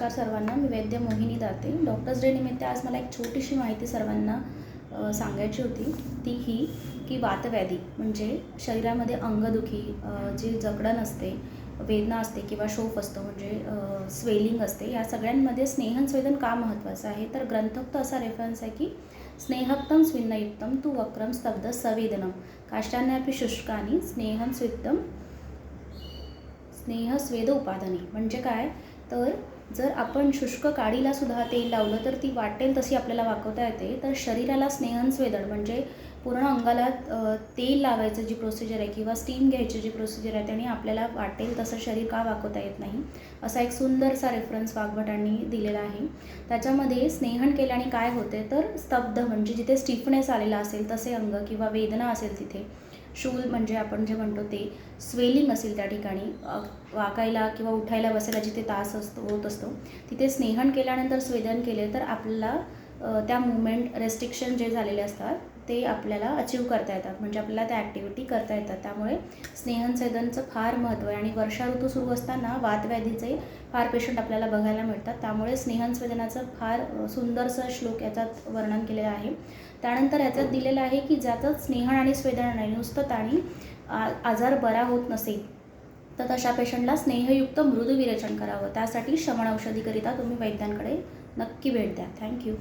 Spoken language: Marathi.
नमस्कार सर्वांना. मी वैद्य मोहिनी दाते. डॉक्टर्स डे निमित्त आज मला एक छोटीशी माहिती सर्वांना सांगायची होती. ती ही की वातव्याधी म्हणजे शरीरामध्ये अंगदुखी, जी जकडण असते, वेदना असते किंवा शोफ असतो म्हणजे स्वेलिंग असते, या सगळ्यांमध्ये स्नेहन का महत्त्वाचं आहे. तर ग्रंथोक्त असा रेफरन्स आहे की स्नेहक्तम स्विन्नयुक्तम तू वक्रम स्तब्ध सवेदनम काष्ठान्यापि शुष्कानी स्नेहस्वेद उपादानी. म्हणजे काय, तर जर आपण शुष्क काडीला सुद्धा तेल लावलं तर ती वाटेल तशी आपल्याला वाकवता येते. तर शरीराला स्नेहस्वेदन म्हणजे पूर्ण अंगाला तेल लावायचं जी प्रोसिजर आहे किंवा स्टीम घ्यायची जी प्रोसिजर आहे त्याने आपल्याला वाटेल तसं शरीर का वाकवता येत नाही, असा एक सुंदरसा रेफरन्स वाग्भटांनी दिलेला आहे. त्याच्यामध्ये स्नेहन केल्याने काय होते, तर स्तब्ध म्हणजे जिथे स्टिफनेस आलेला असेल तसे अंग किंवा वेदना असेल तिथे, शूल म्हणजे आपण जे म्हणतो ते, स्वेलिंग असेल त्या ठिकाणी, वाकायला किंवा उठायला बसायला जिथे त्रास होत असतो तिथे स्नेहन केल्यानंतर स्वेदन केले तर आपल्याला त्या मुवमेंट रेस्ट्रिक्शन जे झालेले असतात ते आपल्याला अचीव करता येतात, म्हणजे आपल्याला त्या ॲक्टिव्हिटी करता येतात. त्यामुळे स्नेहन स्वेदनचं फार महत्त्व आहे. आणि वर्षा ऋतू सुरू असताना वातव्याधीचे फार पेशंट आपल्याला बघायला मिळतात. त्यामुळे स्नेहन स्वेदनाचं फार सुंदरसं श्लोक याच्यात वर्णन केलेलं आहे. त्यानंतर याच्यात दिलेलं आहे की ज्याच्यात स्नेहन आणि स्वेदन नाही, नुसतं आणि आजार बरा होत नसेल तर तशा पेशंटला स्नेहयुक्त मृदू विरेचन करावं. त्यासाठी शमन औषधीकरिता तुम्ही वैद्यांकडे नक्की भेट द्या. थँक्यू.